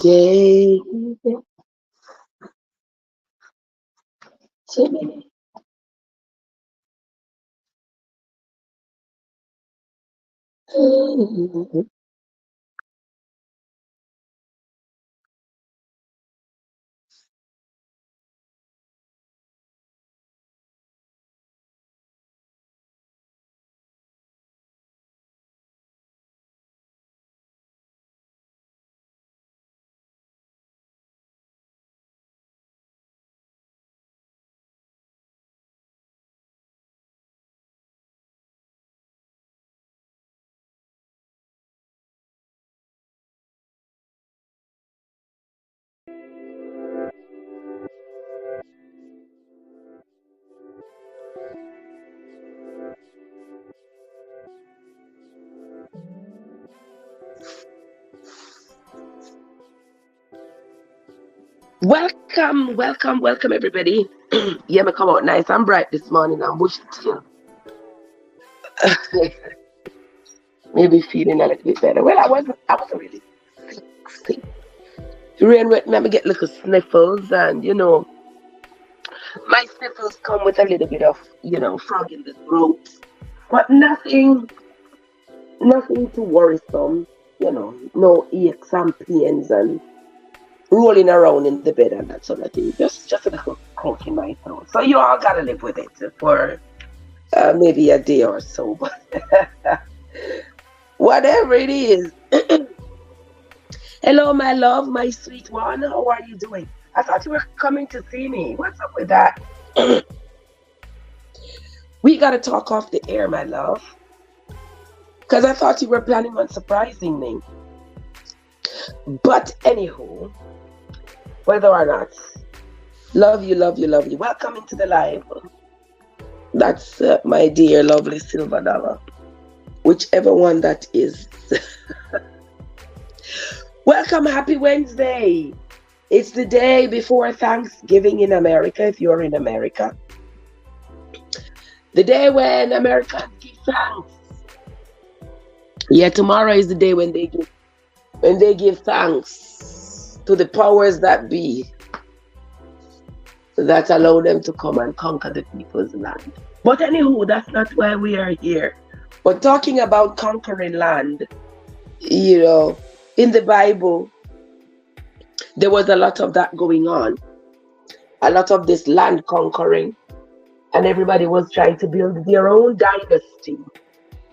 gave it to me. Welcome, everybody. Yeah, me come out nice and bright this morning. I'm bushy tail. Maybe feeling a little bit better. Well, I wasn't really sick. Rain wet me, I get little sniffles, and my sniffles come with a little bit of, frog in the throat, but nothing too worrisome. No aches and pains and rolling around in the bed and that sort of thing. Just a little croak in my throat. So you all gotta live with it for maybe a day or so. But whatever it is. Hello, my love, my sweet one. How are you doing? I thought you were coming to see me. What's up with that? We gotta talk off the air, my love. Because I thought you were planning on surprising me. But anywho, whether or not, love you. Welcome into the live. That's my dear, lovely silver dollar. Whichever one that is. Welcome, happy Wednesday. It's the day before Thanksgiving in America, if you're in America. The day when Americans give thanks. Yeah, tomorrow is the day when they give thanks to the powers that be that allow them to come and conquer the people's land. But anywho, that's not why we are here. But talking about conquering land, in the Bible, there was a lot of that going on. A lot of this land conquering. And everybody was trying to build their own dynasty.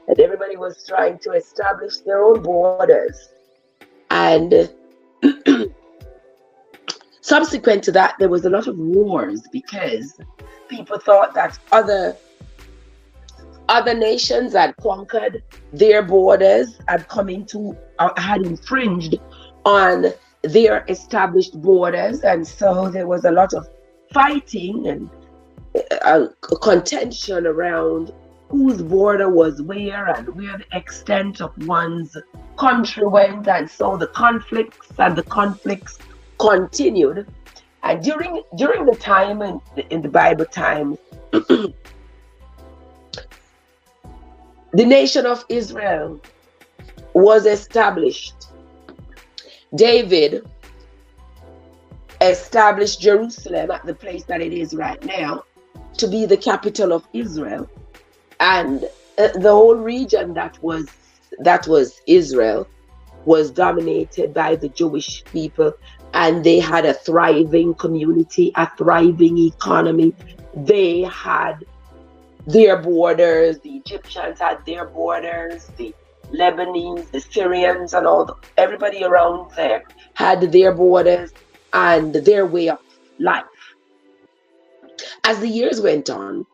And everybody was trying to establish their own borders. And subsequent to that, there was a lot of wars because people thought that other nations had conquered their borders, had infringed on their established borders. And so there was a lot of fighting and contention around whose border was where and where the extent of one's country went, and so the conflicts continued. And during the time in the Bible times, the nation of Israel was established. David established Jerusalem at the place that it is right now to be the capital of Israel. And the whole region that was Israel was dominated by the Jewish people, and they had a thriving community, a thriving economy. They had their borders. The Egyptians had their borders. The Lebanese, the Syrians, and everybody around there had their borders and their way of life. As the years went on,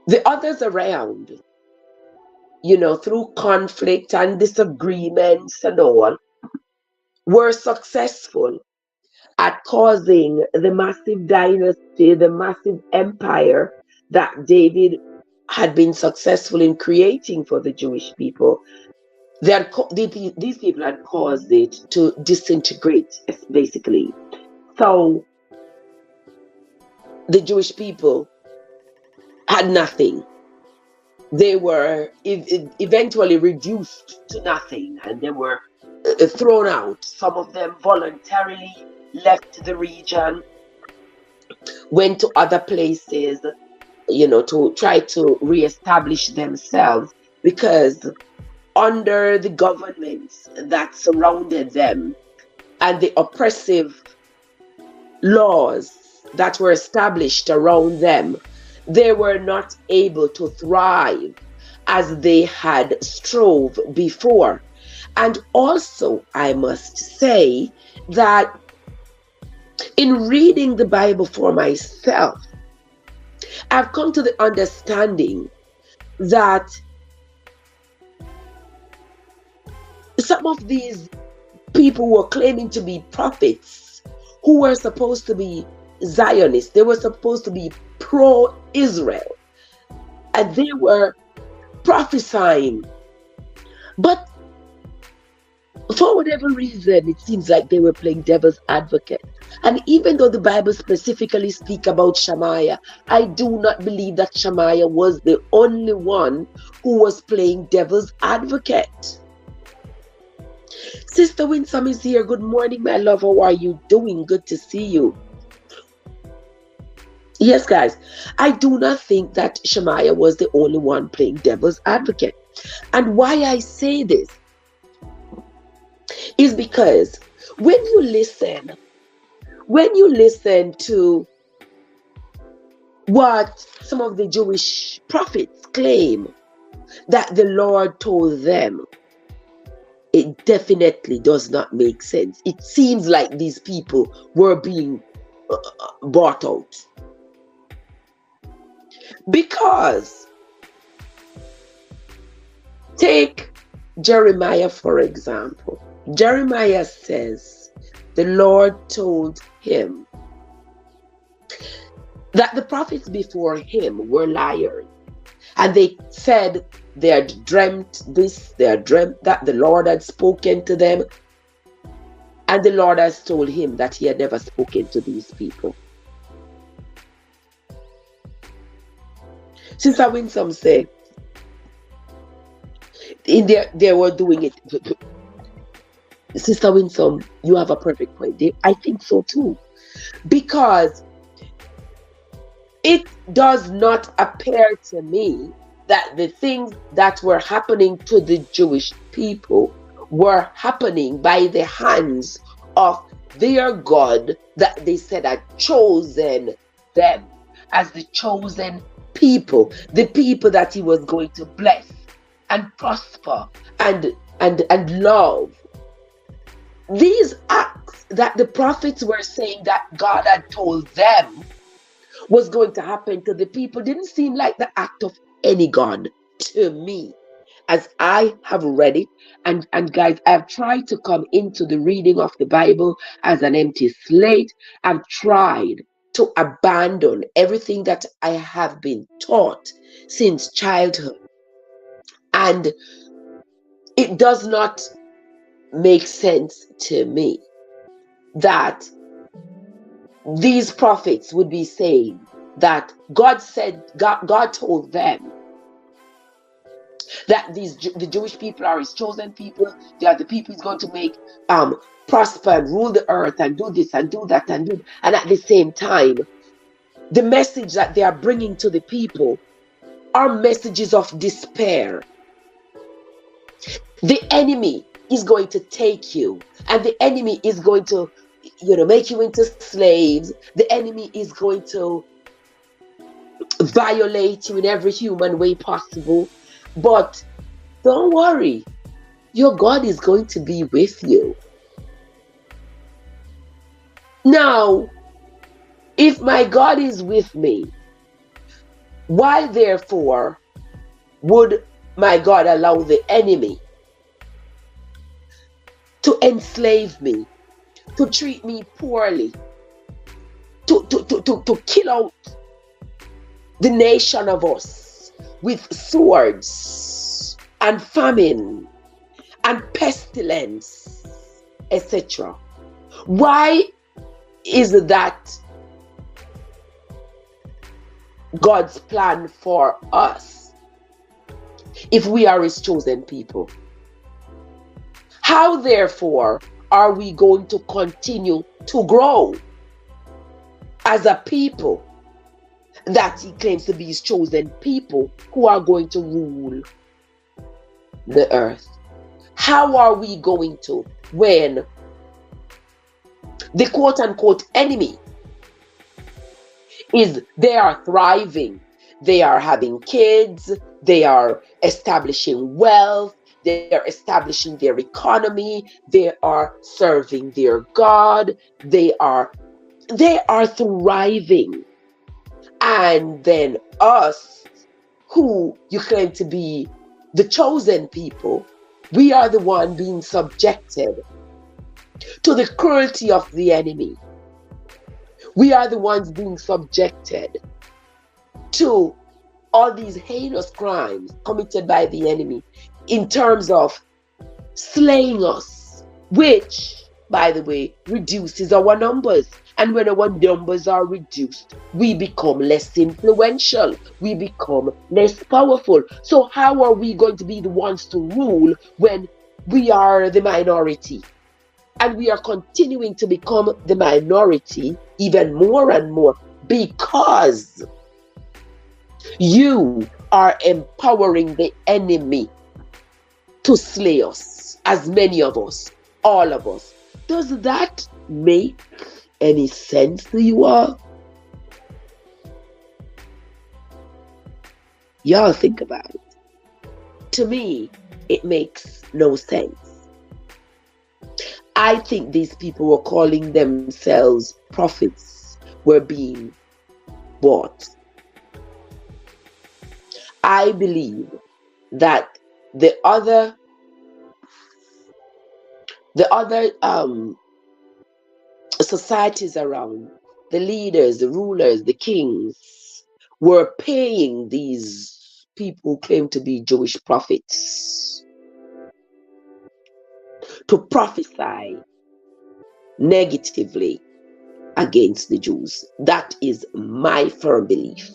the others around, through conflict and disagreements and all, were successful at causing the massive dynasty, the massive empire that David had been successful in creating for the Jewish people. These people had caused it to disintegrate, basically. So the Jewish people had nothing. They were eventually reduced to nothing, and they were thrown out. Some of them voluntarily left the region, went to other places, to try to reestablish themselves, because under the governments that surrounded them and the oppressive laws that were established around them, they were not able to thrive as they had strove before. And also, I must say that in reading the Bible for myself, I've come to the understanding that some of these people were claiming to be prophets, who were supposed to be Zionists. They were supposed to be pro-Israel, and they were prophesying. But for whatever reason, it seems like they were playing devil's advocate. And even though the Bible specifically speaks about Shemaiah, I do not believe that Shemaiah was the only one who was playing devil's advocate. Sister Winsome is here. Good morning, my love. How are you doing? Good to see you. Yes, guys, I do not think that Shemaiah was the only one playing devil's advocate. And why I say this is because when you listen to what some of the Jewish prophets claim that the Lord told them, it definitely does not make sense. It seems like these people were being bought out. Because take Jeremiah, for example. Jeremiah says the Lord told him that the prophets before him were liars. And they said they had dreamt this, they had dreamt that, the Lord had spoken to them. And the Lord has told him that he had never spoken to these people. Sister Winsome said, they were doing it. Sister Winsome, you have a perfect point. I think so too. Because it does not appear to me that the things that were happening to the Jewish people were happening by the hands of their God that they said had chosen them as the chosen people, the people that he was going to bless and prosper and love. These acts that the prophets were saying that God had told them was going to happen to the people didn't seem like the act of any God to me, as I have read it. And guys, I've tried to come into the reading of the Bible as an empty slate. I've tried to abandon everything that I have been taught since childhood. And it does not make sense to me that these prophets would be saying that God told them that the Jewish people are his chosen people. They are the people he's going to make prosper and rule the earth and do this and do that and do. And at the same time, the message that they are bringing to the people are messages of despair. The enemy is going to take you, and the enemy is going to, make you into slaves. The enemy is going to violate you in every human way possible. But don't worry, your God is going to be with you. Now, if my God is with me, why therefore would my God allow the enemy to enslave me, to treat me poorly, to kill out the nation of us with swords and famine and pestilence, etc.? Why is that God's plan for us if we are his chosen people? How, therefore, are we going to continue to grow as a people that he claims to be his chosen people who are going to rule the earth? How are we going to, when the quote-unquote enemy they are thriving, they are having kids, they are establishing wealth, they are establishing their economy, they are serving their God, they are thriving. And then us, who you claim to be the chosen people, we are the one being subjected to the cruelty of the enemy. We are the ones being subjected to all these heinous crimes committed by the enemy in terms of slaying us, which, by the way, reduces our numbers. And when our numbers are reduced, we become less influential, we become less powerful. So how are we going to be the ones to rule when we are the minority? And we are continuing to become the minority even more and more because you are empowering the enemy to slay us, as many of us, all of us. Does that make any sense to you all? Y'all think about it. To me, it makes no sense. I think these people were calling themselves prophets were being bought. I believe that the other societies around, the leaders, the rulers, the kings, were paying these people who claim to be Jewish prophets to prophesy negatively against the Jews. That is my firm belief.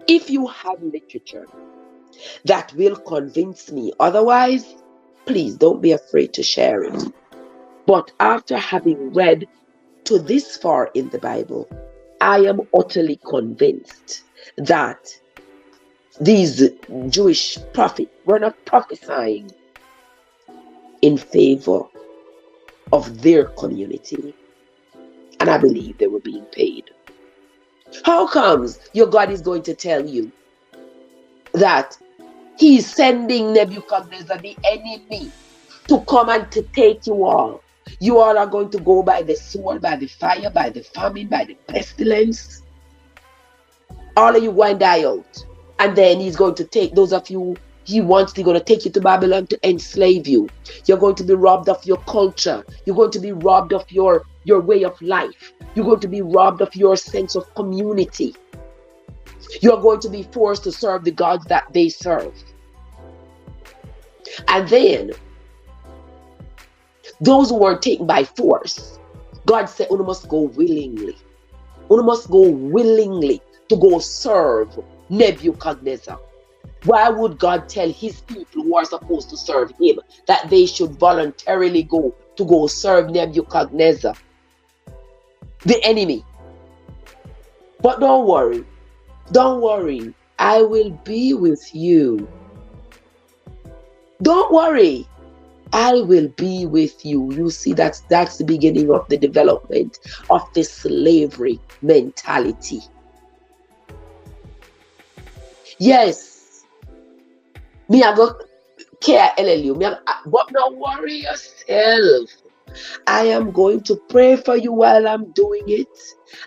If you have literature that will convince me otherwise, please don't be afraid to share it. But after having read to this far in the Bible, I am utterly convinced that these Jewish prophets were not prophesying in favor of their community. And I believe they were being paid. How comes your God is going to tell you that he's sending Nebuchadnezzar, the enemy, to come and to take you all? You all are going to go by the sword, by the fire, by the famine, by the pestilence. All of you going to die out. And then he's going to take those of you he's going to take you to Babylon to enslave you. You're going to be robbed of your culture. You're going to be robbed of your way of life. You're going to be robbed of your sense of community. You're going to be forced to serve the gods that they serve. And then, those who were taken by force, God said, you must go willingly. You must go willingly to go serve Nebuchadnezzar. Why would God tell his people who are supposed to serve him that they should voluntarily go to go serve Nebuchadnezzar, the enemy? But don't worry, I will be with you. Don't worry, I will be with you. You see, that's the beginning of the development of the slavery mentality. Yes, me I go care you, but don't worry yourself. I am going to pray for you while I'm doing it,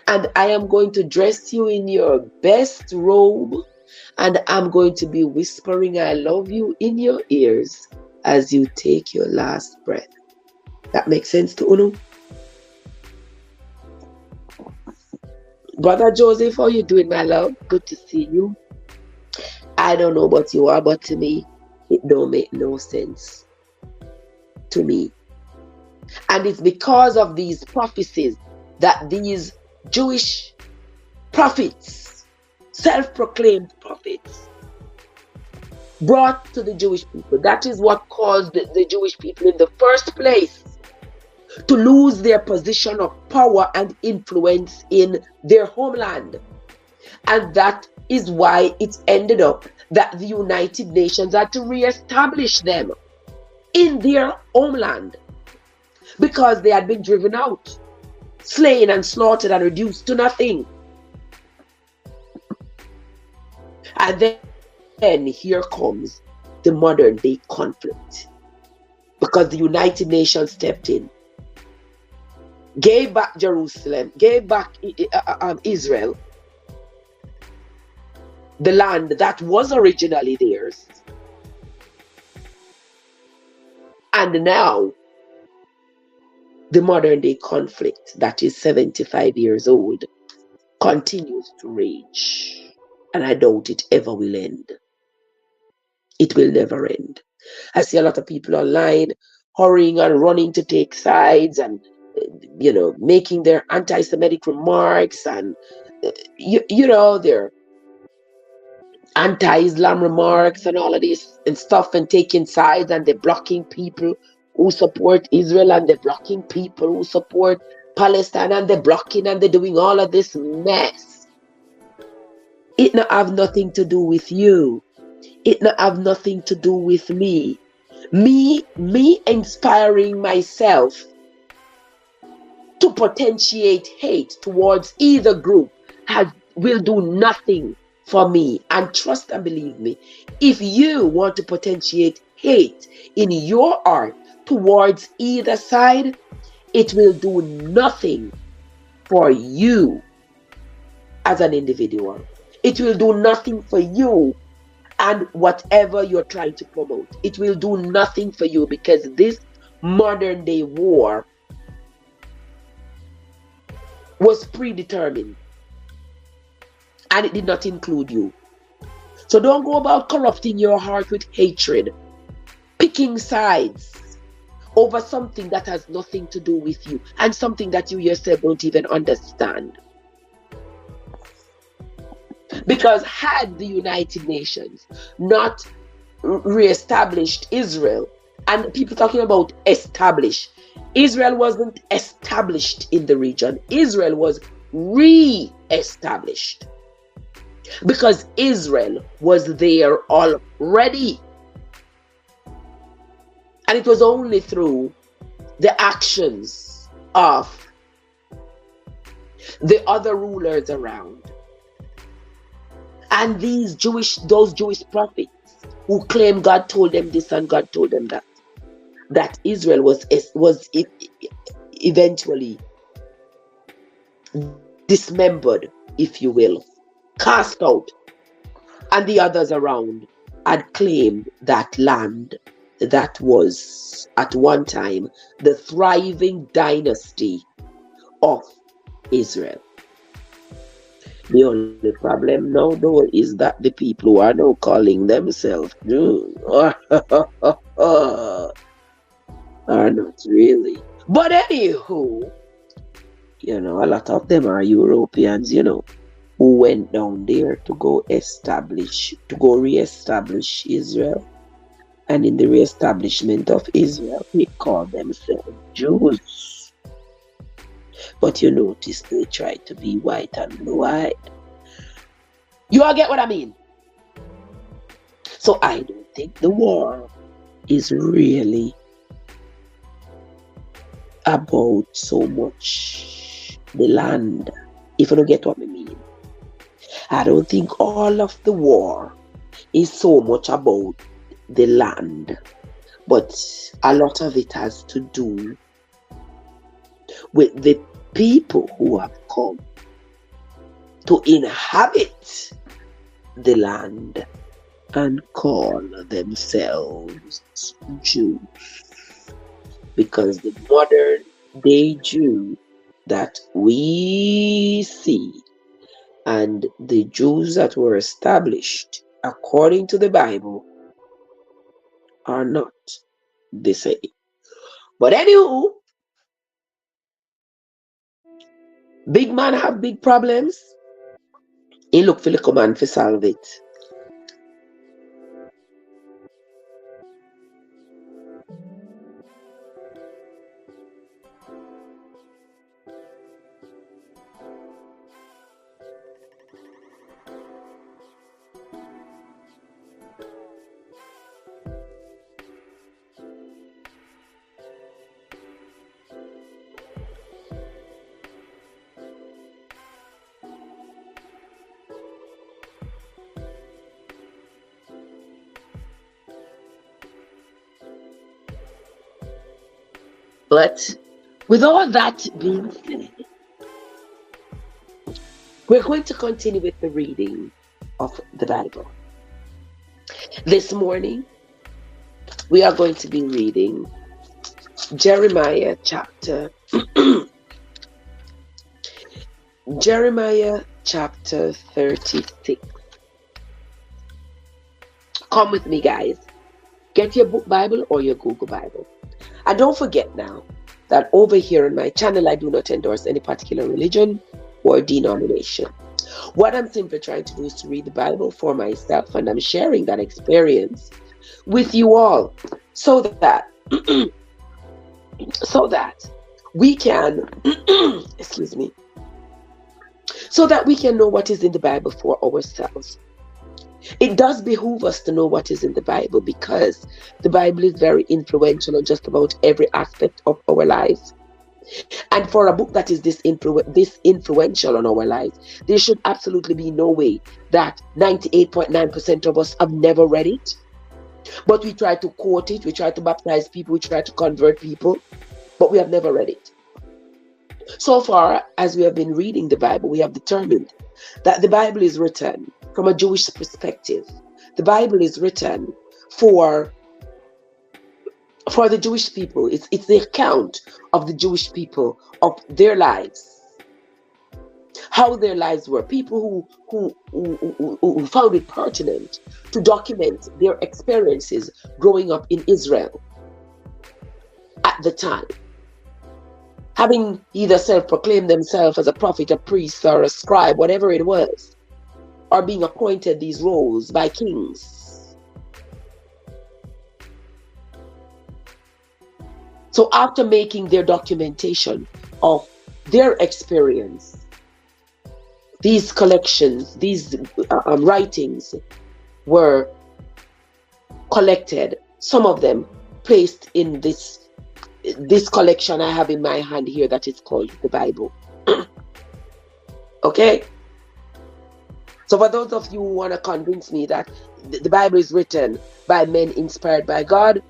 and I am going to dress you in your best robe, and I'm going to be whispering I love you in your ears as you take your last breath. That makes sense to Unu? Brother Joseph, how you doing, my love? Good to see you. I don't know about you all, but to me, it don't make no sense. To me. And it's because of these prophecies that these Jewish prophets, self-proclaimed prophets, brought to the Jewish people. That is what caused the Jewish people in the first place to lose their position of power and influence in their homeland. And that is why it ended up that the United Nations had to reestablish them in their homeland, because they had been driven out, slain and slaughtered and reduced to nothing. And then here comes the modern day conflict, because the United Nations stepped in, gave back Jerusalem, gave back Israel, the land that was originally theirs. And now the modern day conflict that is 75 years old continues to rage. And I doubt it ever will end. It will never end. I see a lot of people online hurrying and running to take sides and, making their anti-Semitic remarks and, their anti-Islam remarks and all of this and stuff, and taking sides, and they're blocking people who support Israel, and they're blocking people who support Palestine, and they're blocking, and they're doing all of this mess. It not have nothing to do with you. It not have nothing to do with me. Me inspiring myself to potentiate hate towards either group will do nothing for me. And trust and believe me, if you want to potentiate hate in your heart towards either side, it will do nothing for you as an individual. It will do nothing for you and whatever you're trying to promote. It will do nothing for you, because this modern day war was predetermined. And it did not include you. So don't go about corrupting your heart with hatred, picking sides over something that has nothing to do with you, and something that you yourself don't even understand. Because had the United Nations not reestablished Israel, and people talking about establish, Israel wasn't established in the region. Israel was re-established, because Israel was there already. And it was only through the actions of the other rulers around, and those Jewish prophets who claim God told them this and God told them that, that Israel was eventually dismembered, if you will, cast out, and the others around had claimed that land that was at one time the thriving dynasty of Israel. The only problem now, though, is that the people who are now calling themselves Jews are not really. But anywho, a lot of them are Europeans, who went down there to go re-establish Israel. And in the re-establishment of Israel, they call themselves Jews. But you notice they try to be white and blue-eyed. You all get what I mean? So I don't think the war is really about so much the land, if you don't get what I mean. I don't think all of the war is so much about the land, but a lot of it has to do with the people who have come to inhabit the land and call themselves Jews. Because the modern day Jew that we see and the Jews that were established according to the Bible are not the same. But anywho, big man have big problems. He look for the command to solve it. But with all that being said, we're going to continue with the reading of the Bible. This morning, we are going to be reading Jeremiah chapter 36. Come with me, guys. Get your book Bible or your Google Bible. And don't forget now that over here on my channel, I do not endorse any particular religion or denomination. What I'm simply trying to do is to read the Bible for myself, and I'm sharing that experience with you all so that we can excuse me, so that we can know what is in the Bible for ourselves. It does behoove us to know what is in the Bible, because the Bible is very influential on just about every aspect of our lives. And for a book that is this influential on our lives, there should absolutely be no way that 98.9% of us have never read it. But we try to quote it, we try to baptize people, we try to convert people, but we have never read it. So far, as we have been reading the Bible, we have determined that the Bible is written from a Jewish perspective. The Bible is written for the Jewish people. It's the account of the Jewish people, of their lives, how their lives were. People who found it pertinent to document their experiences growing up in Israel at the time, having either self-proclaimed themselves as a prophet, a priest, or a scribe, whatever it was, or being appointed these roles by kings. So after making their documentation of their experience, these collections, these writings were collected, some of them placed in this collection I have in my hand here that is called the Bible. Okay? So for those of you who want to convince me that the Bible is written by men inspired by God,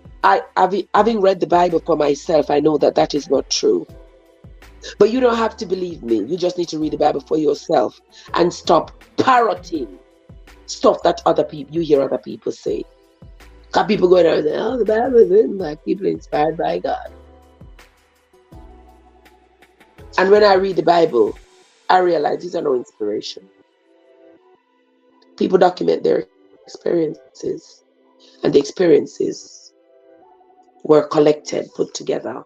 having read the Bible for myself, I know that that is not true. But you don't have to believe me. You just need to read the Bible for yourself and stop parroting stuff that you hear other people say. Because people go around and say, oh, the Bible is written by people inspired by God. And when I read the Bible, I realize these are no inspiration. People document their experiences, and the experiences were collected, put together.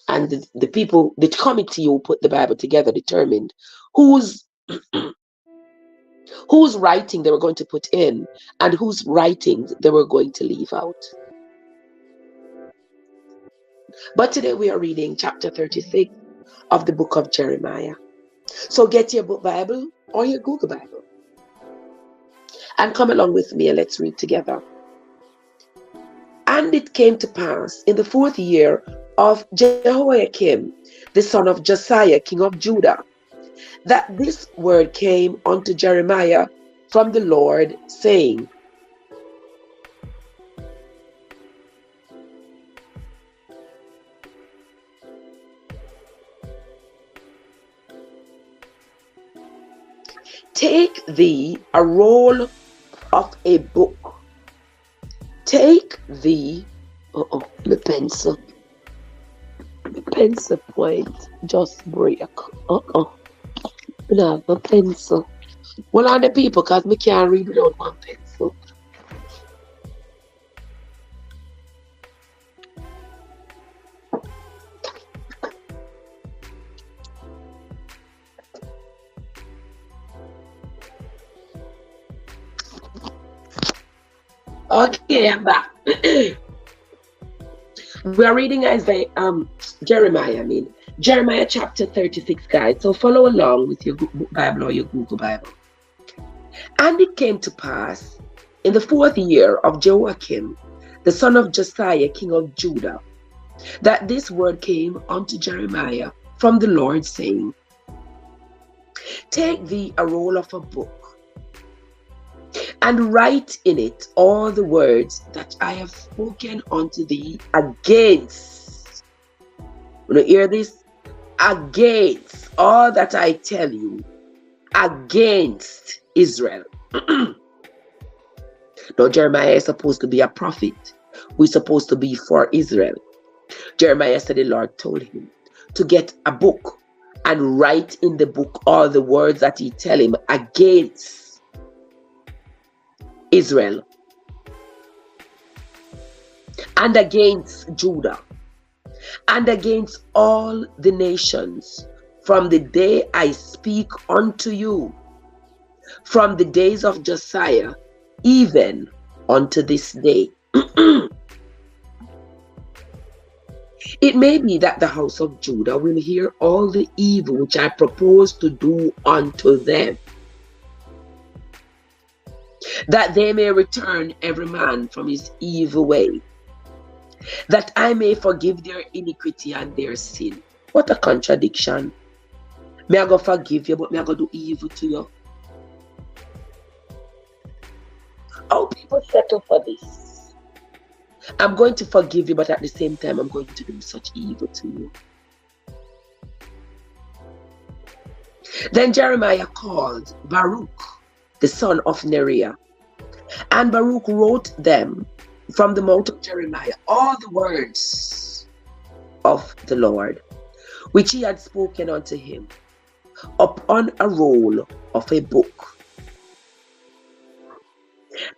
And the people, the committee who put the Bible together determined whose writing they were going to put in and whose writings they were going to leave out. But today we are reading chapter 36 of the book of Jeremiah. So get your book Bible or your Google Bible and come along with me and let's read together. And it came to pass in the 4th year of Jehoiakim, the son of Josiah, king of Judah, that this word came unto Jeremiah from the Lord, saying, Take thee a roll of a book. Take thee, my pencil point just break. No, my pencil. Well, on the people, because me can't read without my pencil. Okay, I'm back. We are reading Jeremiah chapter 36, guys. So follow along with your Bible or your Google Bible. And it came to pass in the 4th year of Jehoiakim, the son of Josiah, king of Judah, that this word came unto Jeremiah from the Lord, saying, Take thee a roll of a book, and write in it all the words that I have spoken unto thee against You hear this? Against all that I tell you, against Israel. Now Jeremiah is supposed to be a prophet. We're supposed to be for Israel. Jeremiah said the Lord told him to get a book and write in the book all the words that he tell him against Israel and against Judah and against all the nations from the day I speak unto you, from the days of Josiah, even unto this day. It may be that the house of Judah will hear all the evil which I propose to do unto them, that they may return every man from his evil way, that I may forgive their iniquity and their sin. What a contradiction. May I go forgive you, but may I go do evil to you? How people settle for this? I'm going to forgive you, but at the same time, I'm going to do such evil to you. Then Jeremiah called Baruch, the son of Neriah, and Baruch wrote them from the mouth of Jeremiah all the words of the Lord, which he had spoken unto him, upon a roll of a book.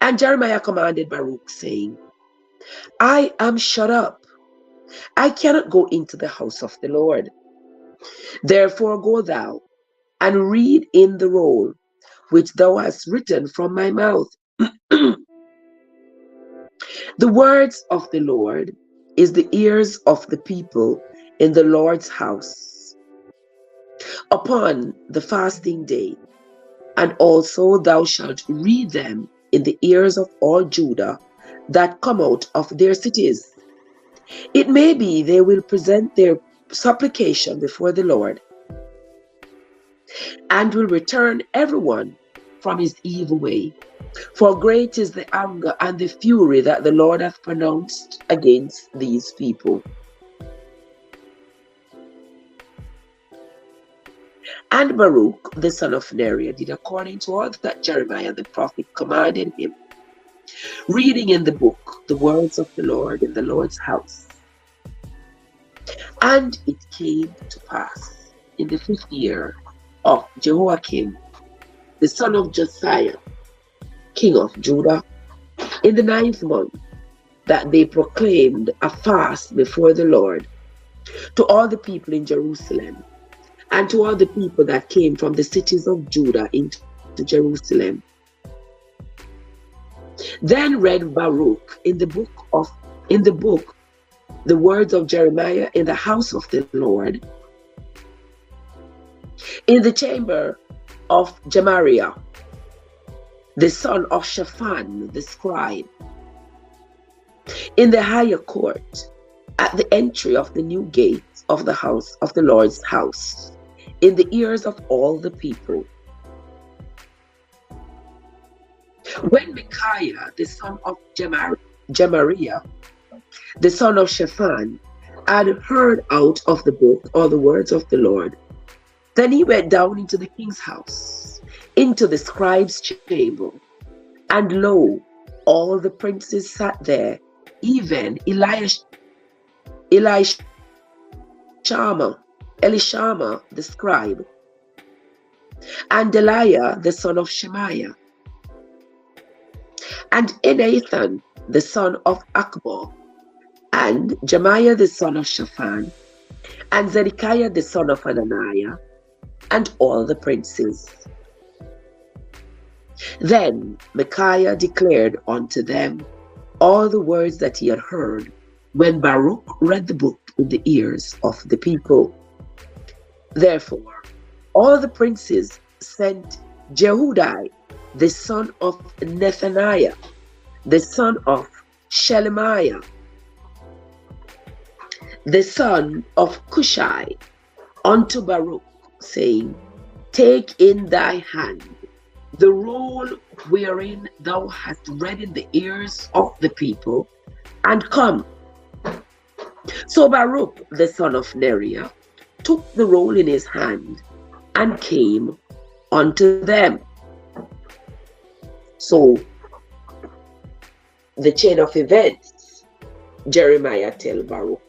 And Jeremiah commanded Baruch, saying, I am shut up. I cannot go into the house of the Lord. Therefore go thou and read in the roll which thou hast written from my mouth. The words of the Lord is the ears of the people in the Lord's house upon the fasting day, and also thou shalt read them in the ears of all Judah that come out of their cities. It may be they will present their supplication before the Lord, and will return everyone from his evil way. For great is the anger and the fury that the Lord hath pronounced against these people. And Baruch, the son of Neriah, did according to all that Jeremiah the prophet commanded him, reading in the book the words of the Lord in the Lord's house. And it came to pass in the 5th year of Jehoiakim, the son of Josiah, king of Judah, in the 9th month, that they proclaimed a fast before the Lord to all the people in Jerusalem, and to all the people that came from the cities of Judah into Jerusalem. Then read Baruch in the book the words of Jeremiah in the house of the Lord, in the chamber of Gemariah, the son of Shaphan the scribe, in the higher court, at the entry of the new gate of the house of the Lord's house, in the ears of all the people. When Micaiah, the son of Gemariah, the son of Shaphan, had heard out of the book all the words of the Lord, then he went down into the king's house, into the scribe's chamber, and lo, all the princes sat there, even Elishama the scribe, and Delaiah the son of Shemaiah, and Enathan the son of Akbor, and Jemiah the son of Shaphan, and Zedekiah the son of Hananiah, and all the princes. Then Micaiah declared unto them all the words that he had heard when Baruch read the book in the ears of the people. Therefore all the princes sent Jehudi the son of Nethaniah, the son of Shelemiah, the son of Cushai, unto Baruch, saying, Take in thy hand the roll wherein thou hast read in the ears of the people, and come, So Baruch, the son of Neriah, took the roll in his hand and came unto them. So the chain of events, Jeremiah tell Baruch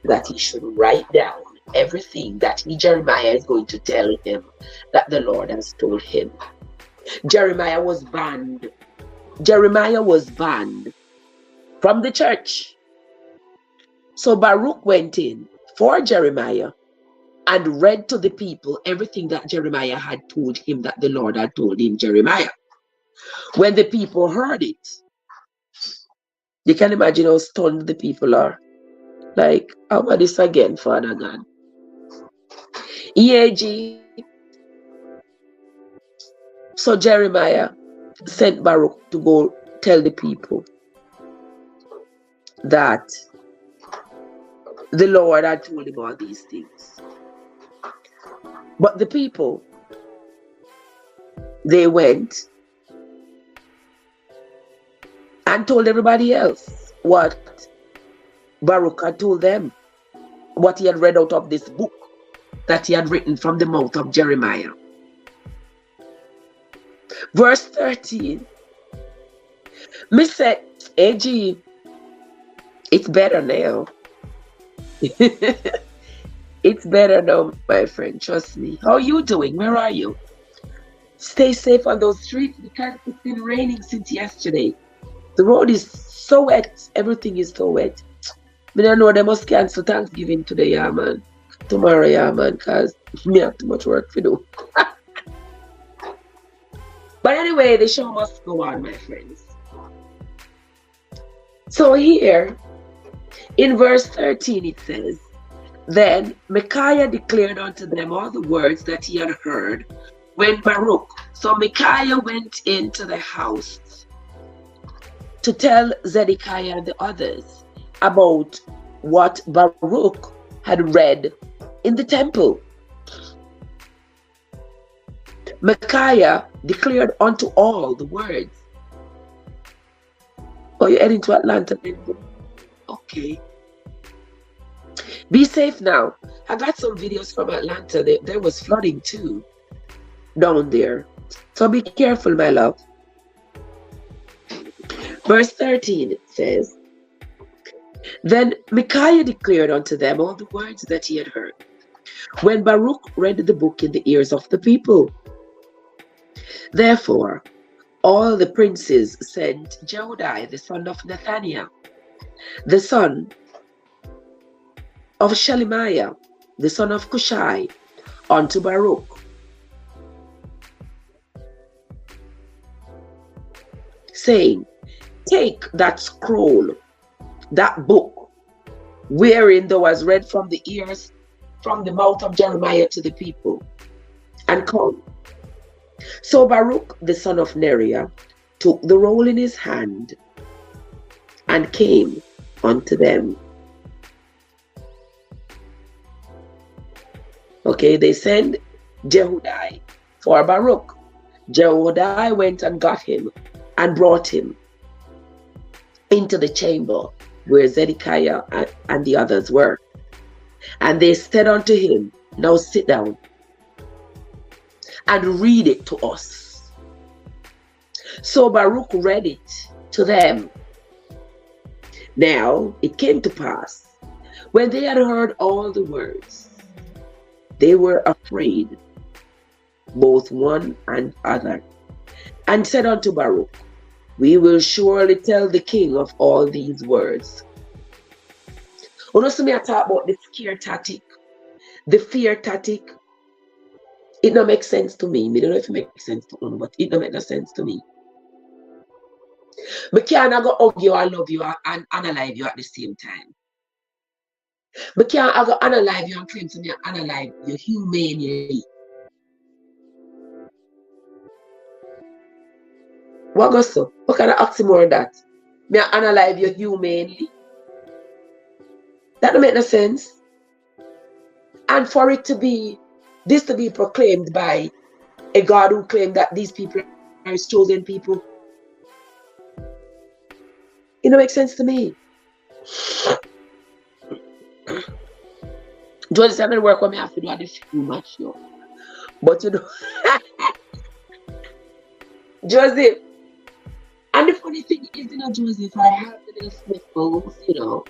that he should write down everything that Jeremiah is going to tell him that the Lord has told him. Jeremiah was banned. Jeremiah was banned from the church. So Baruch went in for Jeremiah and read to the people everything that Jeremiah had told him that the Lord had told him, Jeremiah. When the people heard it, you can imagine how stunned the people are. Like, how about this again, Father God? EAG. So Jeremiah sent Baruch to go tell the people that the Lord had told him all these things. But the people, they went and told everybody else what Baruch had told them, what he had read out of this book that he had written from the mouth of Jeremiah. Verse 13, me said, AG, it's better now. It's better now, my friend, trust me. How are you doing? Where are you? Stay safe on those streets because it's been raining since yesterday. The road is so wet. Everything is so wet. I don't know, they must cancel Thanksgiving today, yeah, man. Tomorrow, yeah, man, because me have too much work to do. But anyway, the show must go on, my friends. So here, in verse 13, it says, Then Micaiah declared unto them all the words that he had heard when Baruch. So Micaiah went into the house to tell Zedekiah and the others about what Baruch had read in the temple. Micaiah declared unto all the words. Oh, you're heading to Atlanta? Okay. Be safe now. I got some videos from Atlanta. There was flooding too down there. So be careful, my love. Verse 13, it says, Then Micaiah declared unto them all the words that he had heard, when Baruch read the book in the ears of the people. Therefore, all the princes sent Jehudi, the son of Nethaniah, the son of Shelemiah, the son of Cushai, unto Baruch, saying, Take that scroll, that book, wherein there was read from the ears, from the mouth of Jeremiah to the people, and come. So Baruch, the son of Neriah, took the roll in his hand and came unto them. Okay, they send Jehudi for Baruch. Jehudi went and got him and brought him into the chamber where Zedekiah and the others were. And they said unto him, Now sit down and read it to us. So Baruch read it to them. Now it came to pass, when they had heard all the words, they were afraid, both one and other, and said unto Baruch, We will surely tell the king of all these words. When you see me talk about the scare tactic, the fear tactic, it don't make sense to me. I don't know if it makes sense to you, but it don't make no sense to me. I can't go hug you and love you and analyze you at the same time. I can't go analyze you and claim to me analyze you humanely. What goes so? What kind of oxymoron that? Me analyze you humanly? That don't make no sense. And for it to be, this to be proclaimed by a God who claimed that these people are his chosen people, it don't make sense to me. Joseph, I'm gonna work on me have to do this too much, you know. But you know, Joseph, and the funny thing is, you know, Joseph, I have the little sniffles, you know,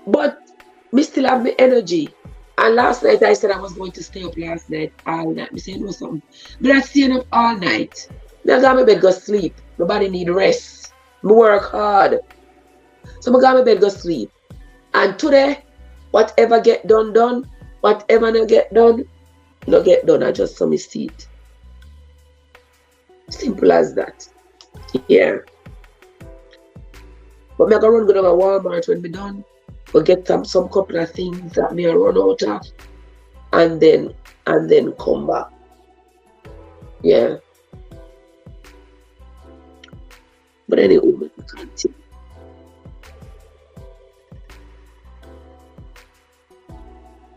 but me still have my energy. And last night I said I was going to stay up last night all night. Me say, you know something, but I staying up all night. Me I got my bed go sleep. Nobody need rest. Me work hard. So I got my bed go sleep. And today, whatever get done, done. Whatever no get done, no get done. I just saw me see it. Simple as that. Yeah. But me I go run go down to Walmart when me done. Go get some couple of things that me I run out of. And then come back. Yeah. But anyway, we continue.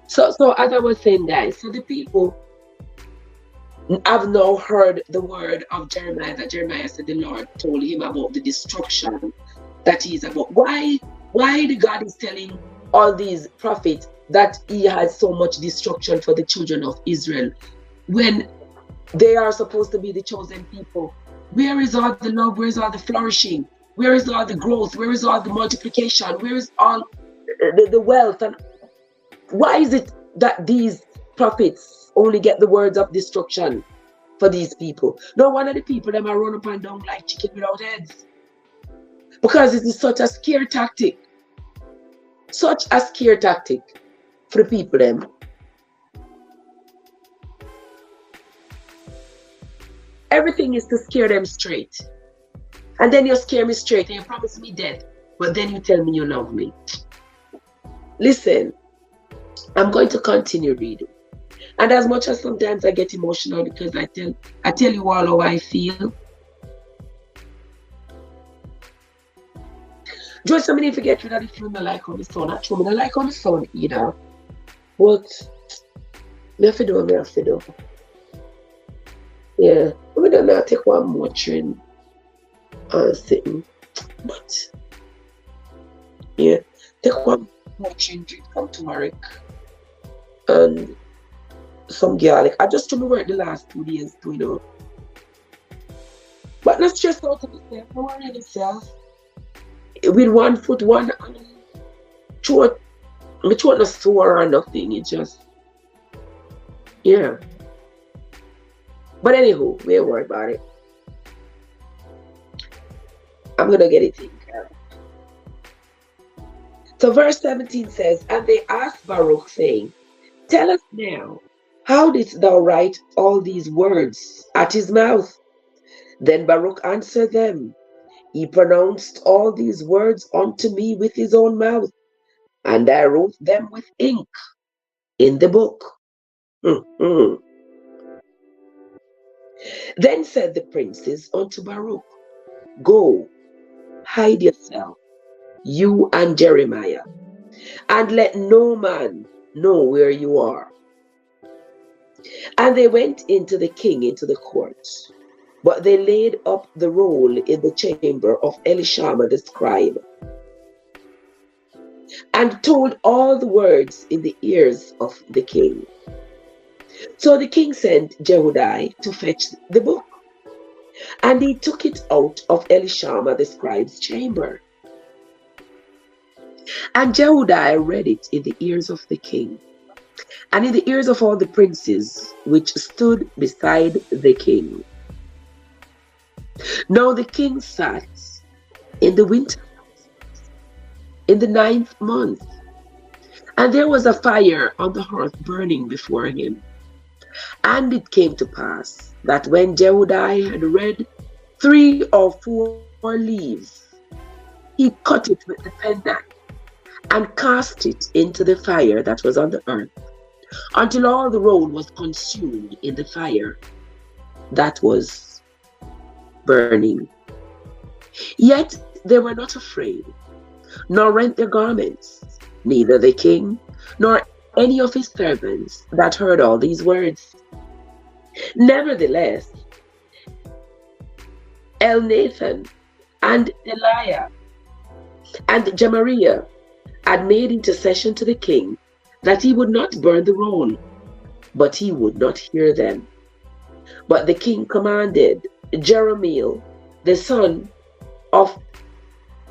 So as I was saying, guys, so the people have now heard the word of Jeremiah, that Jeremiah said the Lord told him about the destruction that he is about. Why the God is telling all these prophets that he has so much destruction for the children of Israel when they are supposed to be the chosen people? Where is all the love? Where is all the flourishing? Where is all the growth? Where is all the multiplication? Where is all the wealth? And why is it that these prophets only get the words of destruction for these people? No one of the people them are run up and down like chicken without heads. Because it is such a scare tactic. Such a scare tactic for the people them. Everything is to scare them straight. And then you scare me straight and you promise me death. But then you tell me you love me. Listen, I'm going to continue reading. And as much as sometimes I get emotional because I tell you all how I feel. Just I mean, if you get rid of the film, I like how the sound. Actually, I like how the sound either. But me have to do. Yeah. We don't know take one more train and sitting. But yeah, take one more train drink from turmeric and some garlic. I just took me work the last 2 days too, you know. But not stress out of yourself, don't worry yourself. With one foot, one throat, my throat not sore or nothing. It just, yeah. But anywho, we ain't worried about it. I'm gonna get it taken care of. So verse 17 says, and they asked Baruch, saying, tell us now, how didst thou write all these words at his mouth? Then Baruch answered them, he pronounced all these words unto me with his own mouth, and I wrote them with ink in the book. Then said the princes unto Baruch, go, hide yourself, you and Jeremiah, and let no man know where you are. And they went into the king into the court. But they laid up the roll in the chamber of Elishama the scribe, and told all the words in the ears of the king. So the king sent Jehudi to fetch the book, and he took it out of Elishama the scribe's chamber. And Jehudi read it in the ears of the king, and in the ears of all the princes which stood beside the king. Now the king sat in the winter, in the 9th month, and there was a fire on the hearth burning before him. And it came to pass that when Jehudi had read 3 or 4 leaves, he cut it with the penknife and cast it into the fire that was on the earth, until all the roll was consumed in the fire that was burning. Yet they were not afraid, nor rent their garments, neither the king, nor any of his servants that heard all these words. Nevertheless, Elnathan and Deliah and Gemariah had made intercession to the king that he would not burn the roll, but he would not hear them. But the king commanded Jeremiel, the son of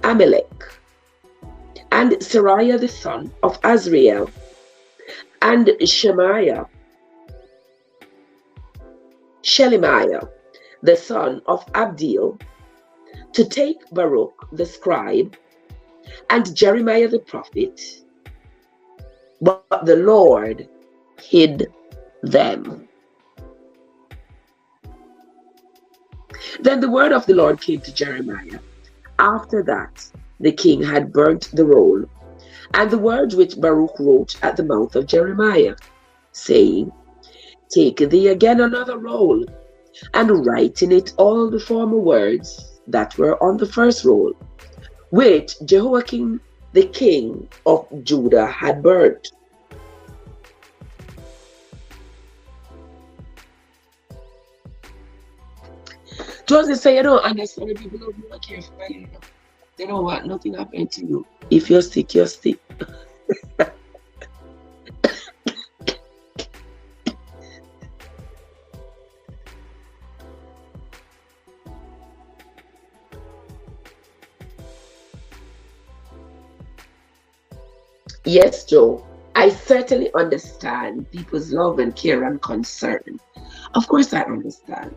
Amalek, and Seraiah, the son of Azriel, and Shelemiah, the son of Abdiel, to take Baruch the scribe and Jeremiah the prophet, but the Lord hid them. Then the word of the Lord came to Jeremiah after that the king had burnt the roll, and the words which Baruch wrote at the mouth of Jeremiah, saying, Take thee again another roll, and write in it all the former words that were on the first roll, which Jehoiakim the king of Judah had burnt. Joseph said, you don't understand, people don't care for you. They don't want nothing happen to you. If you're sick, you're sick. Yes, Joe, I certainly understand people's love and care and concern. Of course I understand.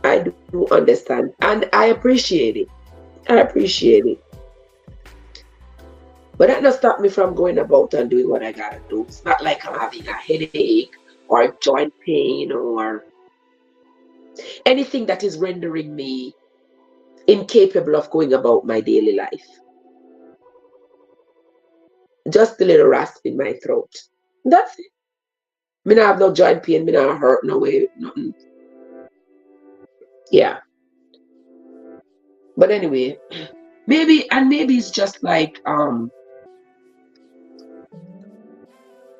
I do understand, and I appreciate it. I appreciate it. But that doesn't stop me from going about and doing what I gotta do. It's not like I'm having a headache or joint pain or anything that is rendering me incapable of going about my daily life. Just a little rasp in my throat. That's it. Me not have no joint pain, me not hurt no way, nothing. Yeah. But anyway, maybe it's just like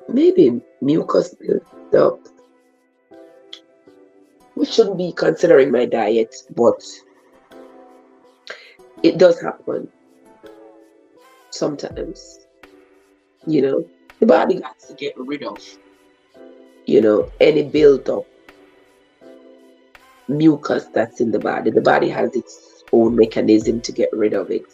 maybe mucus built up. We shouldn't be considering my diet, but it does happen sometimes. You know, the body got to get rid of, any built up mucus that's in the body. The body has its own mechanism to get rid of it.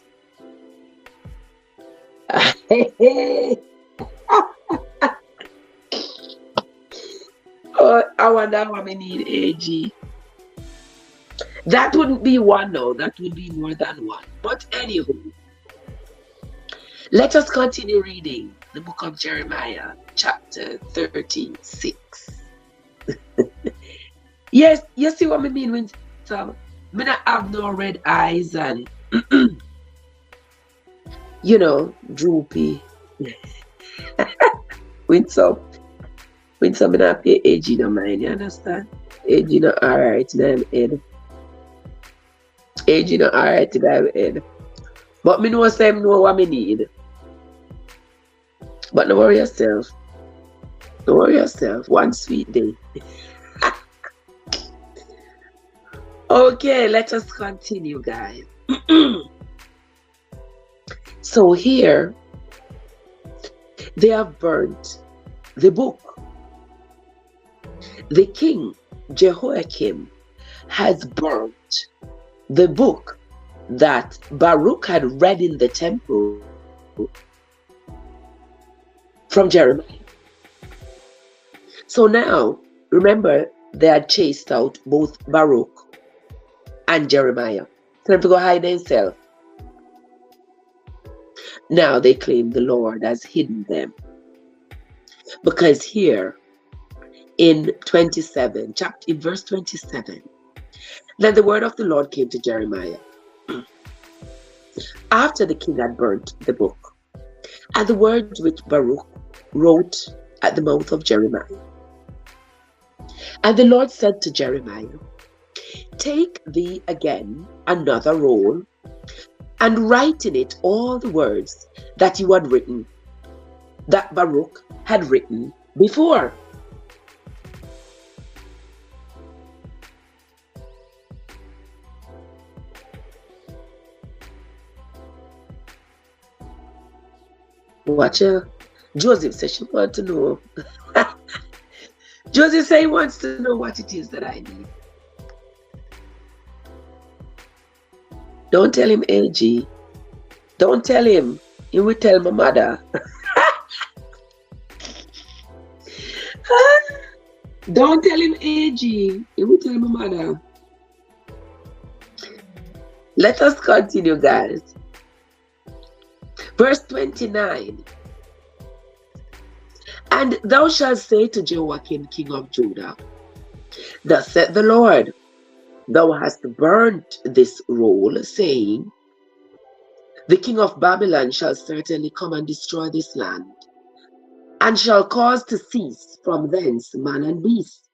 Oh, I wonder how I need AG. That wouldn't be one, no. That would be more than one. But anywho, let us continue reading the book of Jeremiah, chapter 36. Yes, you see what I mean when some me not have no red eyes and droopy. When some me not pay AG no mind, you understand? AG not alright in my head. AG not alright in my head. But me know say me know what me need. But don't worry yourself. Don't worry yourself. One sweet day. Okay, let us continue, guys. So here, they have burnt the book. The king, Jehoiakim, has burnt the book that Baruch had read in the temple from Jeremiah. So now, remember, they had chased out both Baruch and Jeremiah. Time to go hide themselves. Now they claim the Lord has hidden them. Because here in 27, in verse 27, then the word of the Lord came to Jeremiah after the king had burnt the book, and the words which Baruch wrote at the mouth of Jeremiah. And the Lord said to Jeremiah, Take thee again another roll, and write in it all the words that you had written, that Baruch had written before. Watch her. Joseph says she wants to know. Joseph says he wants to know what it is that I need. Don't tell him, AG. Don't tell him. He will tell my mother. Don't tell him, AG. He will tell my mother. Let us continue, guys. Verse 29. And thou shalt say to Jehoiakim, king of Judah, thus saith the Lord, thou hast burnt this roll, saying, the king of Babylon shall certainly come and destroy this land, and shall cause to cease from thence man and beast.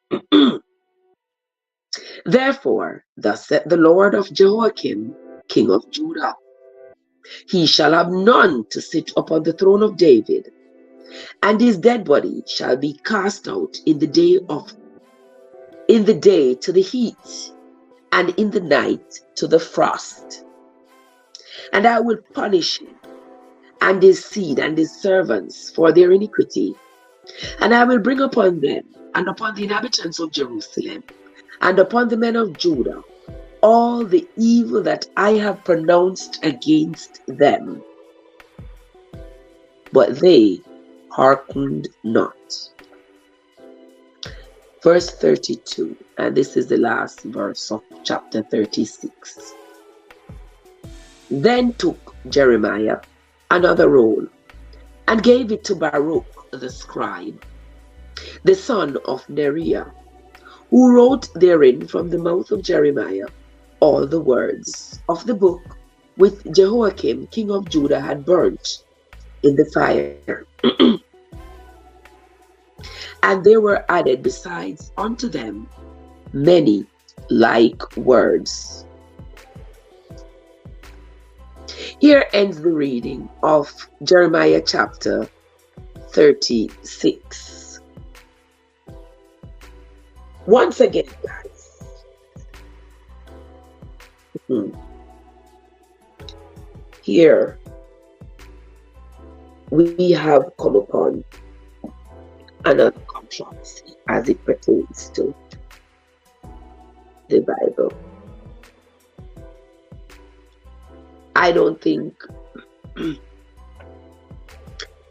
Therefore, thus saith the Lord of Jehoiakim, king of Judah, he shall have none to sit upon the throne of David, and his dead body shall be cast out in the day to the heat, and in the night to the frost. And I will punish him, and his seed and his servants for their iniquity. And I will bring upon them, and upon the inhabitants of Jerusalem, and upon the men of Judah, all the evil that I have pronounced against them. But they hearkened not. Verse 32, and this is the last verse of chapter 36. Then took Jeremiah another roll, and gave it to Baruch the scribe, the son of Neriah, who wrote therein from the mouth of Jeremiah all the words of the book which Jehoiakim king of Judah had burnt in the fire. And there were added besides unto them many like words. Here ends the reading of Jeremiah chapter 36. Once again, guys, here we have come upon another controversy as it pertains to the Bible. I don't think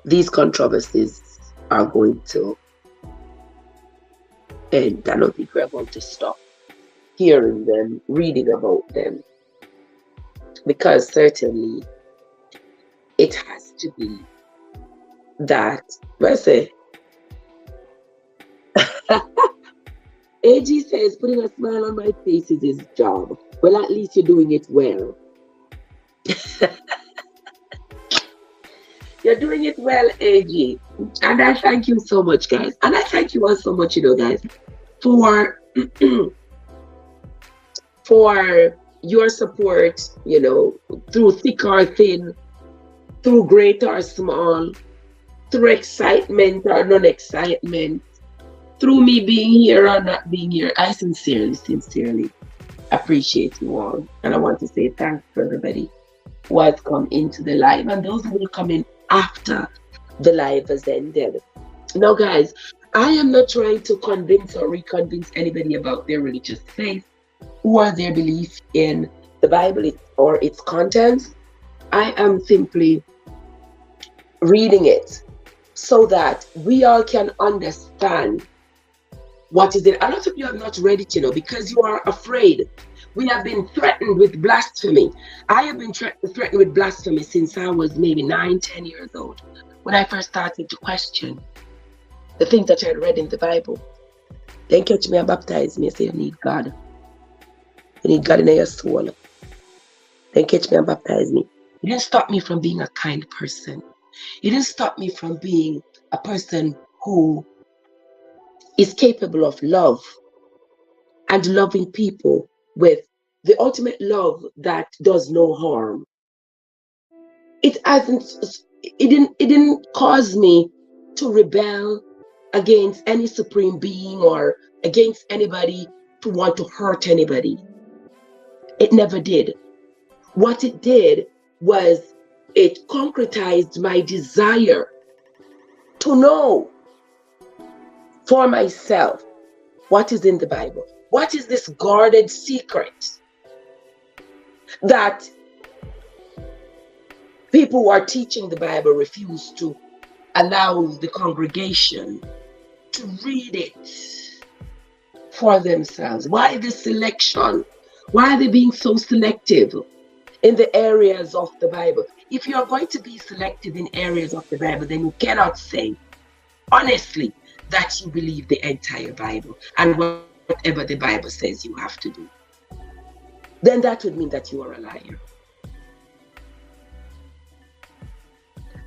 these controversies are going to end. I don't think we're going to stop hearing them, reading about them, because certainly it has to be that, let's say, AG says putting a smile on my face is his job. Well, at least you're doing it well. You're doing it well, AG. And I thank you so much, guys. And I thank you all so much, guys, for for your support, through thick or thin, through great or small, through excitement or non-excitement, through me being here or not being here. I sincerely appreciate you all. And I want to say thanks to everybody who has come into the live and those who will come in after the live has ended. Now, guys, I am not trying to convince or reconvince anybody about their religious faith or their belief in the Bible or its contents. I am simply reading it so that we all can understand what is it. A lot of you have not read it, because you are afraid. We have been threatened with blasphemy. I have been threatened with blasphemy since I was maybe 9-10 years old, when I first started to question the things that I had read in the Bible. Then catch me and baptize me and say, you need God. You need God in your soul. Then catch me and baptize me. It didn't stop me from being a kind person. It didn't stop me from being a person who is capable of love and loving people with the ultimate love that does no harm. It didn't cause me to rebel against any supreme being or against anybody to want to hurt anybody. It never did. What it did was it concretized my desire to know for myself what is in the Bible. What is this guarded secret that people who are teaching the Bible refuse to allow the congregation to read it for themselves? Why the selection? Why are they being so selective in the areas of the Bible? If you are going to be selective in areas of the Bible, then you cannot say honestly that you believe the entire Bible and whatever the Bible says you have to do. Then that would mean that you are a liar.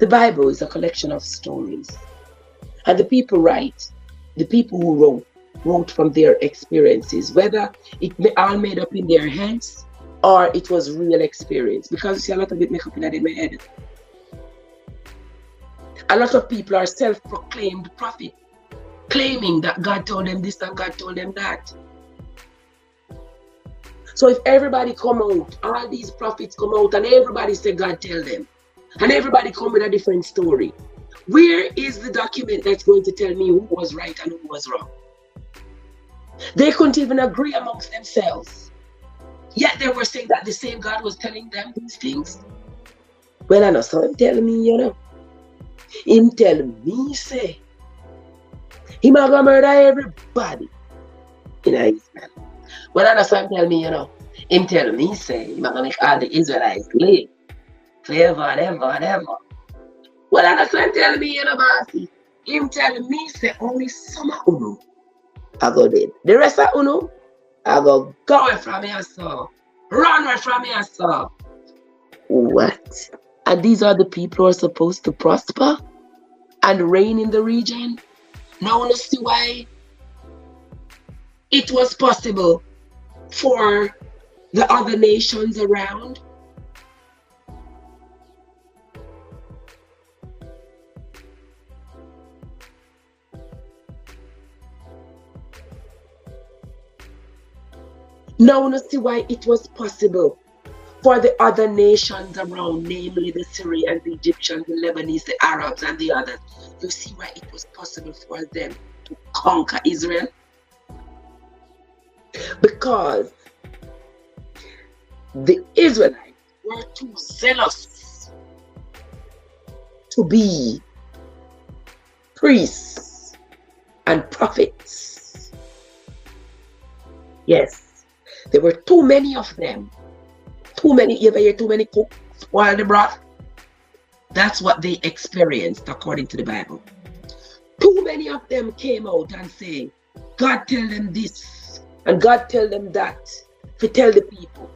The Bible is a collection of stories, and the people who wrote from their experiences, whether it all made up in their heads or it was real experience, because you see, a lot of it make up in their head. A lot of people are self-proclaimed prophets, claiming that God told them this and God told them that. So if everybody come out, all these prophets come out and everybody say God tell them, and everybody come with a different story, where is the document that's going to tell me who was right and who was wrong? They couldn't even agree amongst themselves. Yet they were saying that the same God was telling them these things. Well, I know, so him tell me, him tell me, say, him a gonna murder everybody in Israel. Well, I know, so him tell me, him tell me, say, him a gonna make all the Israelites live. Clever, whatever. Well, I know, so him tell me, bossy. Him tell me, say, only some of Uno I go dead. The rest of Uno, I go away from here, so. Run away from here, so. What? And these are the people who are supposed to prosper and reign in the region? Now you see why it was possible for the other nations around. Now you see why it was possible for the other nations around, namely the Syrians, the Egyptians, the Lebanese, the Arabs, and the others. You see why it was possible for them to conquer Israel? Because the Israelites were too zealous to be priests and prophets. Yes, there were too many of them. Too many, you ever hear too many cooks spoil the broth? That's what they experienced according to the Bible. Too many of them came out and say, God tell them this and God tell them that to tell the people.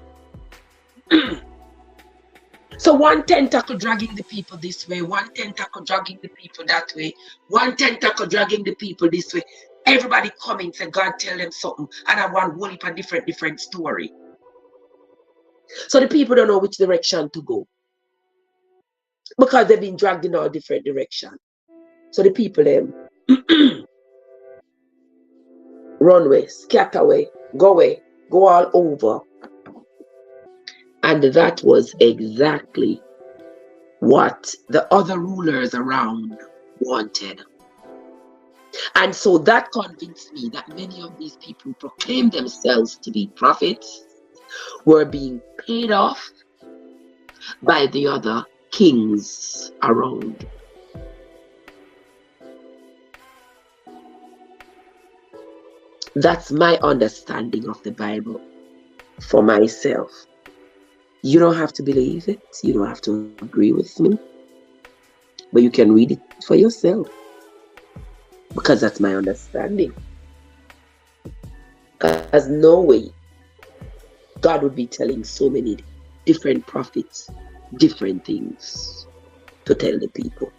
So one tentacle dragging the people this way, one tentacle dragging the people that way, one tentacle dragging the people this way. Everybody coming say God tell them something, and I want whole heap of different story. So the people don't know which direction to go because they've been dragged in all different directions. So the people them run away, scatter away, go all over. And that was exactly what the other rulers around wanted. And so that convinced me that many of these people who proclaim themselves to be prophets were being paid off by the other kings around. That's my understanding of the Bible for myself. You don't have to believe it. You don't have to agree with me. But you can read it for yourself. Because that's my understanding. Because no way God would be telling so many different prophets different things to tell the people.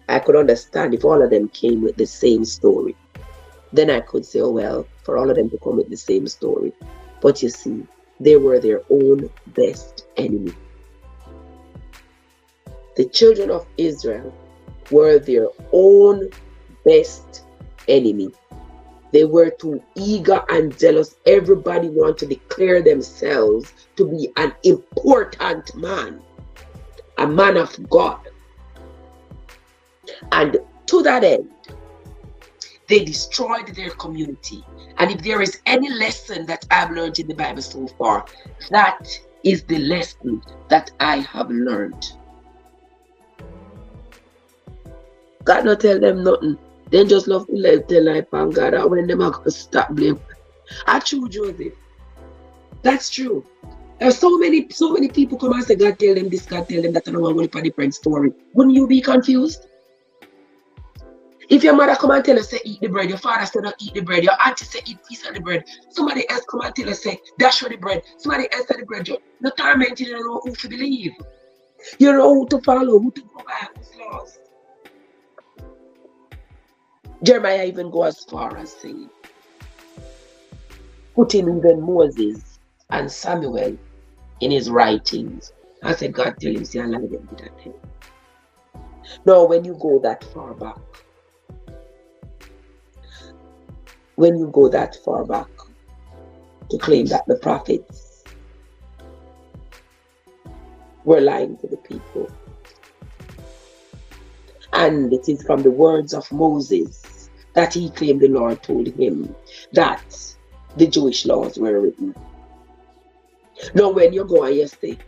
I could understand if all of them came with the same story. Then I could say, oh well, for all of them to come with the same story. But you see, they were their own best enemy. The children of Israel were their own best enemy. They were too eager and jealous. Everybody wanted to declare themselves to be an important man. a man of God. And to that end, they destroyed their community. And if there is any lesson that I've learned in the Bible so far, that is the lesson that I have learned. God not tell them nothing. They just love to let their life on God. And when them are going to stop blame. I true, Joseph. That's true. There's so many people come and say, God tell them this, God tell them that, and I want to put a different story. Wouldn't you be confused? If your mother come and tell us, say, eat the bread, your father said, don't eat the bread, your auntie say, eat piece of the bread, somebody else come and tell us, say, dash the bread, somebody else said the bread, no torment, you don't know who to believe. You don't know who to follow, who to go back, who's lost. Jeremiah even go as far as saying, putting even Moses and Samuel in his writings. I said, God tell him, say, I like them with that thing. Now, when you go that far back, to claim that the prophets were lying to the people, and it is from the words of Moses that he claimed the Lord told him that the Jewish laws were written. Now, when you go and you say,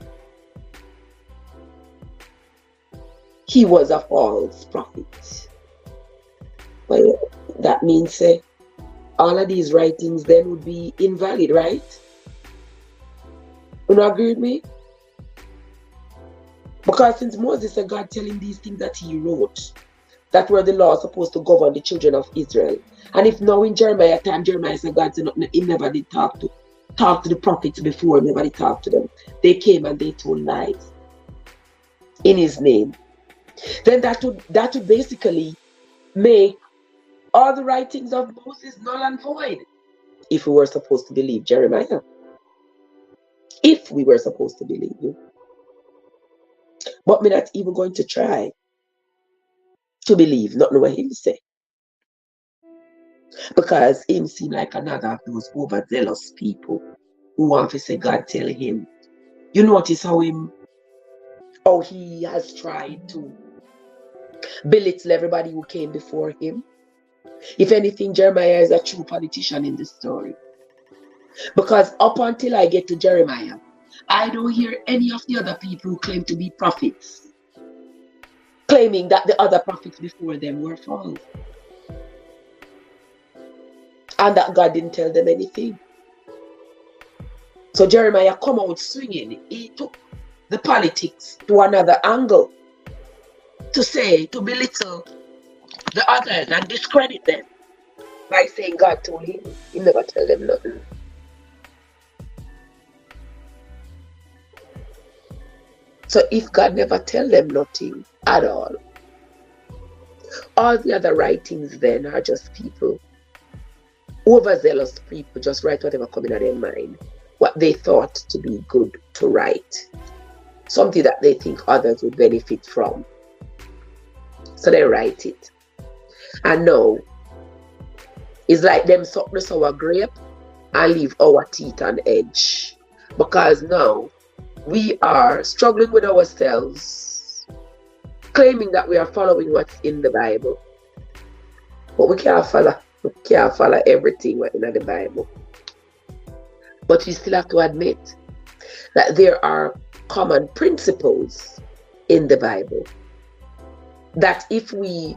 he was a false prophet, well, that means, say, all of these writings then would be invalid, right? You not agree with me? Because since Moses and God telling these things that he wrote, that were the laws supposed to govern the children of Israel. And if now in Jeremiah time, Jeremiah said God said he never did talk to the prophets before, never did talk to them. They came and they told lies in his name. Then that would basically make all the writings of Moses null and void, if we were supposed to believe Jeremiah. If we were supposed to believe him. But we're not even going to try to believe nothing what him say. Because him seem like another of those overzealous people who want to say God tell him. You notice how he has tried to belittle everybody who came before him. If anything, Jeremiah is a true politician in this story. Because up until I get to Jeremiah, I don't hear any of the other people who claim to be prophets claiming that the other prophets before them were false. And that God didn't tell them anything. So Jeremiah come out swinging. He took the politics to another angle to belittle the others and discredit them by saying God told him. He never tell them nothing. So if God never tell them nothing at all the other writings then are just people, overzealous people, just write whatever come in their mind, what they thought to be good to write, something that they think others would benefit from. So they write it. And now, it's like them suck the sour grape and leave our teeth on edge. Because now, we are struggling with ourselves, claiming that we are following what's in the Bible. But we can't follow everything what's in the Bible. But we still have to admit that there are common principles in the Bible that if we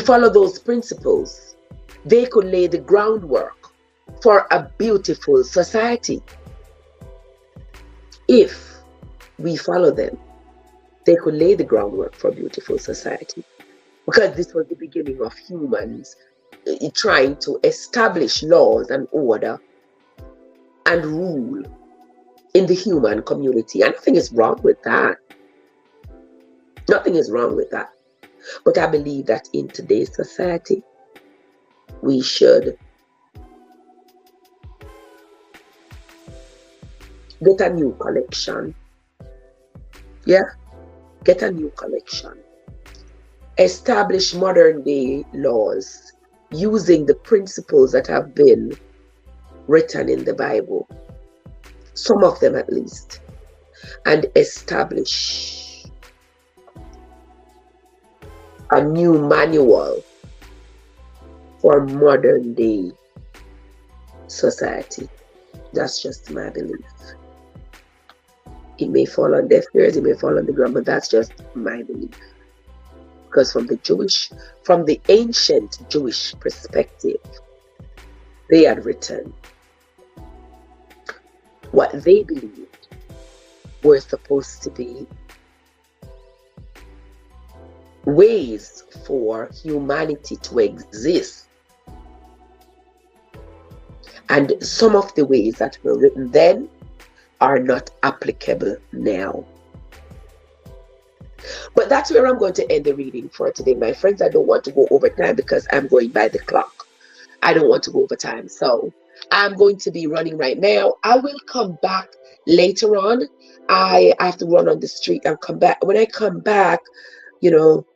follow those principles, they could lay the groundwork for a beautiful society. If we follow them, they could lay the groundwork for a beautiful society. Because this was the beginning of humans trying to establish laws and order and rule in the human community. And nothing is wrong with that. Nothing is wrong with that. But I believe that in today's society, we should get a new collection. Yeah? Get a new collection. Establish modern day laws using the principles that have been written in the Bible. Some of them at least. and establish a new manual for modern day society. That's just my belief. It may fall on deaf ears, it may fall on the ground, but that's just my belief. Because from the ancient Jewish perspective, they had written what they believed were supposed to be ways for humanity to exist. And some of the ways that were written then are not applicable now. But that's where I'm going to end the reading for today, my friends. I don't want to go over time because I'm going by the clock. I don't want to go over time. So I'm going to be running right now. I will come back later on. I have to run on the street and come back. When I come back, you know,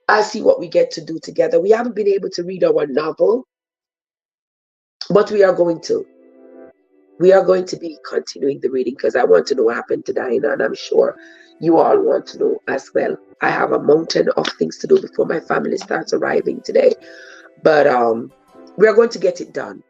I'll see what we get to do together. We haven't been able to read our novel, but we are going to. We are going to be continuing the reading because I want to know what happened to Diana, and I'm sure you all want to know as well. I have a mountain of things to do before my family starts arriving today, but we are going to get it done.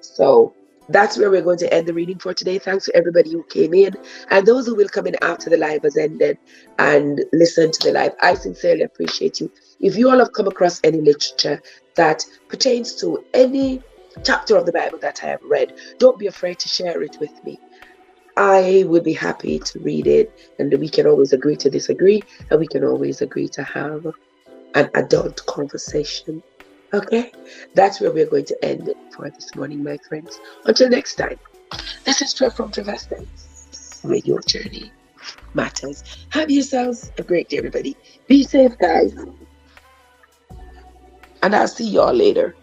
So that's where we're going to end the reading for today. Thanks to everybody who came in and those who will come in after the live has ended and listen to the live. I sincerely appreciate you. If you all have come across any literature that pertains to any chapter of the Bible that I have read, don't be afraid to share it with me. I would be happy to read it, and we can always agree to disagree, and we can always agree to have an adult conversation. Okay, that's where we're going to end it for this morning, my friends. Until next time, this is Trev from Trevessence, where your journey matters. Have yourselves a great day, everybody. Be safe, guys, and I'll see y'all later.